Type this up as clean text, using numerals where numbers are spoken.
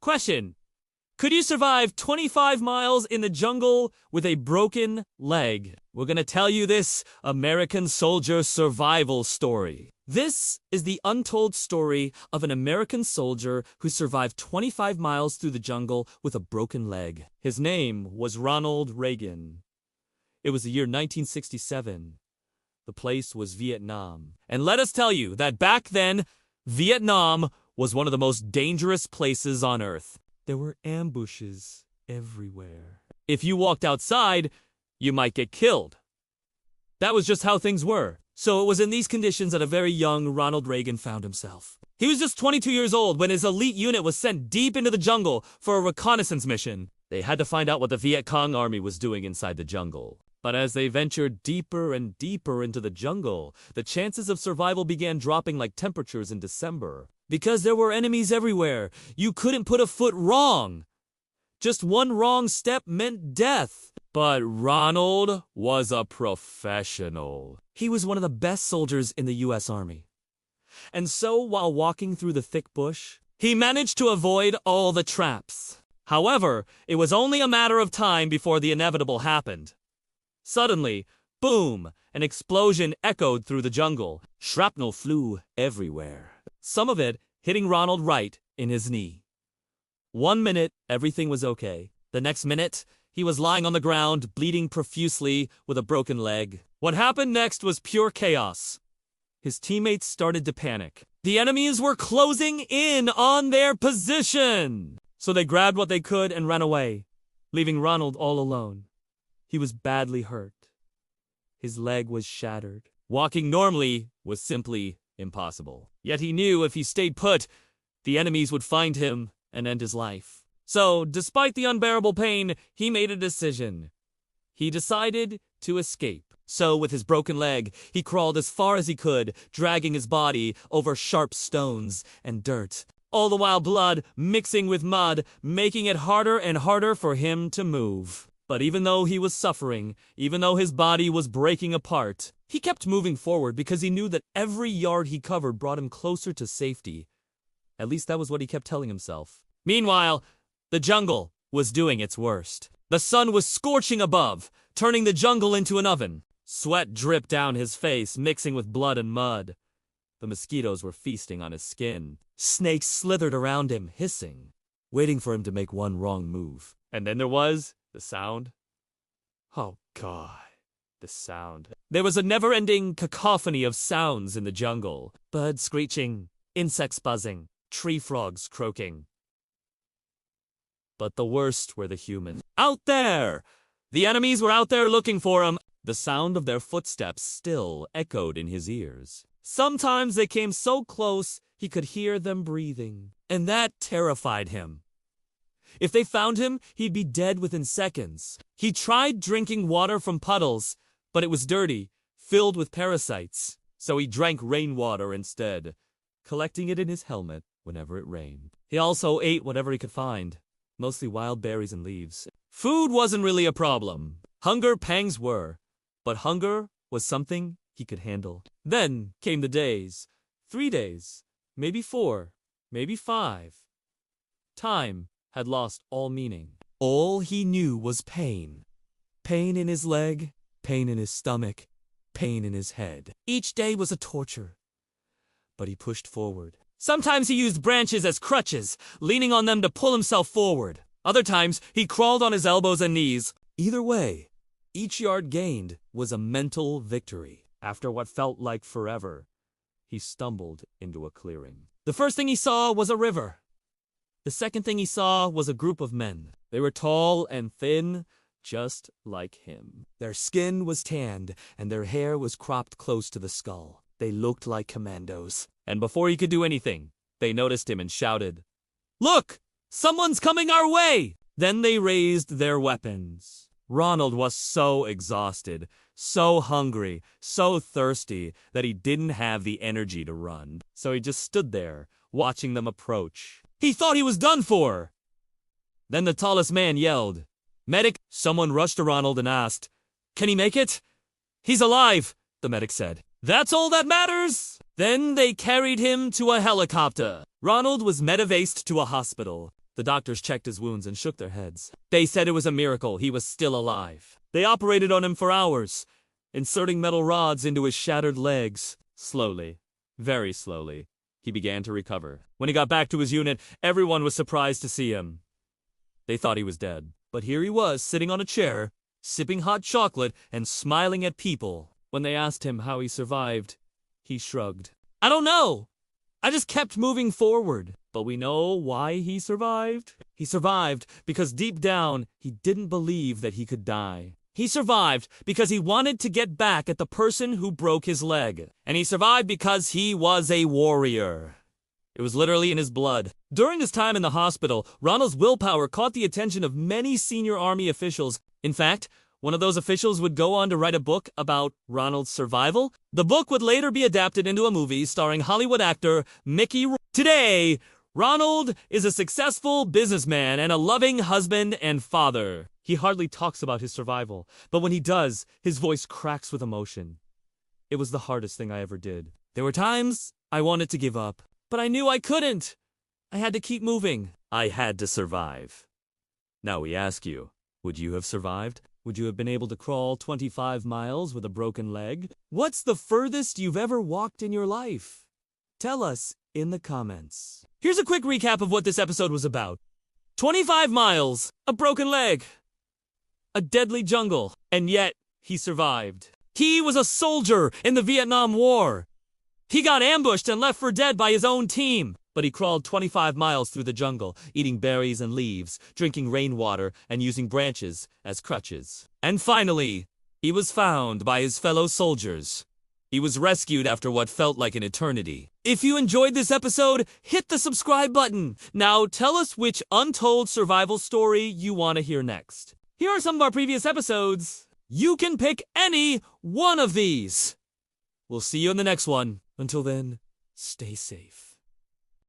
Question. Could you survive 25 miles in the jungle with a broken leg? We're gonna tell you this American soldier survival story. This is the untold story of an American soldier who survived 25 miles through the jungle with a broken leg. His name was Ronald Reagan. It was the year 1967. The place was Vietnam. And let us tell you that back then, Vietnam was one of the most dangerous places on Earth. There were ambushes everywhere. If you walked outside, you might get killed. That was just how things were. So it was in these conditions that a very young Ronald Reagan found himself. He was just 22 years old when his elite unit was sent deep into the jungle for a reconnaissance mission. They had to find out what the Viet Cong army was doing inside the jungle. But as they ventured deeper and deeper into the jungle, the chances of survival began dropping like temperatures in December. Because there were enemies everywhere, you couldn't put a foot wrong. Just one wrong step meant death. But Ronald was a professional. He was one of the best soldiers in the U.S. Army. And so, while walking through the thick bush, he managed to avoid all the traps. However, it was only a matter of time before the inevitable happened. Suddenly, boom, an explosion echoed through the jungle. Shrapnel flew everywhere. Some of it hitting Ronald right in his knee. 1 minute, everything was okay. The next minute, he was lying on the ground, bleeding profusely with a broken leg. What happened next was pure chaos. His teammates started to panic. The enemies were closing in on their position. So they grabbed what they could and ran away, leaving Ronald all alone. He was badly hurt. His leg was shattered. Walking normally was simply impossible. Yet he knew if he stayed put, the enemies would find him and end his life. So, despite the unbearable pain, he made a decision. He decided to escape. So, with his broken leg, he crawled as far as he could, dragging his body over sharp stones and dirt. All the while blood mixing with mud, making it harder and harder for him to move. But even though he was suffering, even though his body was breaking apart, he kept moving forward because he knew that every yard he covered brought him closer to safety. At least that was what he kept telling himself. Meanwhile, the jungle was doing its worst. The sun was scorching above, turning the jungle into an oven. Sweat dripped down his face, mixing with blood and mud. The mosquitoes were feasting on his skin. Snakes slithered around him, hissing, waiting for him to make one wrong move. And then there was the sound. Oh God, the sound. There was a never-ending cacophony of sounds in the jungle. Birds screeching, insects buzzing, tree frogs croaking. But the worst were the humans. Out there! The enemies were out there looking for him. The sound of their footsteps still echoed in his ears. Sometimes they came so close he could hear them breathing. And that terrified him. If they found him, he'd be dead within seconds. He tried drinking water from puddles, but it was dirty, filled with parasites. So he drank rainwater instead, collecting it in his helmet whenever it rained. He also ate whatever he could find, mostly wild berries and leaves. Food wasn't really a problem. Hunger pangs were, but hunger was something he could handle. Then came the days. 3 days, maybe 4, maybe 5. Time had lost all meaning. All he knew was pain. Pain in his leg, pain in his stomach, pain in his head. Each day was a torture. But he pushed forward. Sometimes he used branches as crutches, leaning on them to pull himself forward. Other times, he crawled on his elbows and knees. Either way, each yard gained was a mental victory. After what felt like forever, he stumbled into a clearing. The first thing he saw was a river. The second thing he saw was a group of men. They were tall and thin, just like him. Their skin was tanned, and their hair was cropped close to the skull. They looked like commandos. And before he could do anything, they noticed him and shouted, "Look! Someone's coming our way!" Then they raised their weapons. Ronald was so exhausted, so hungry, so thirsty that he didn't have the energy to run. So he just stood there, watching them approach. He thought he was done for. Then the tallest man yelled, "Medic!" Someone rushed to Ronald and asked, "Can he make it?" "He's alive," the medic said. "That's all that matters." Then they carried him to a helicopter. Ronald was medevaced to a hospital. The doctors checked his wounds and shook their heads. They said it was a miracle he was still alive. They operated on him for hours, inserting metal rods into his shattered legs. Slowly, very slowly, he began to recover. When he got back to his unit, everyone was surprised to see him. They thought he was dead. But here he was, sitting on a chair, sipping hot chocolate and smiling at people. When they asked him how he survived, he shrugged. I don't know. I just kept moving forward. But we know why he survived. He survived because deep down, he didn't believe that he could die. He survived because he wanted to get back at the person who broke his leg. And he survived because he was a warrior. It was literally in his blood. During his time in the hospital, Ronald's willpower caught the attention of many senior army officials. In fact, one of those officials would go on to write a book about Ronald's survival. The book would later be adapted into a movie starring Hollywood actor Mickey Rourke. Today, Ronald is a successful businessman and a loving husband and father. He hardly talks about his survival, but when he does, his voice cracks with emotion. It was the hardest thing I ever did. There were times I wanted to give up, but I knew I couldn't. I had to keep moving. I had to survive. Now we ask you, would you have survived? Would you have been able to crawl 25 miles with a broken leg? What's the furthest you've ever walked in your life? Tell us in the comments. Here's a quick recap of what this episode was about. 25 miles, a broken leg, a deadly jungle, and yet he survived. He was a soldier in the Vietnam War. He got ambushed and left for dead by his own team. But he crawled 25 miles through the jungle, eating berries and leaves, drinking rainwater, and using branches as crutches. And finally, he was found by his fellow soldiers. He was rescued after what felt like an eternity. If you enjoyed this episode, hit the subscribe button. Now tell us which untold survival story you want to hear next. Here are some of our previous episodes. You can pick any one of these. We'll see you in the next one. Until then, stay safe.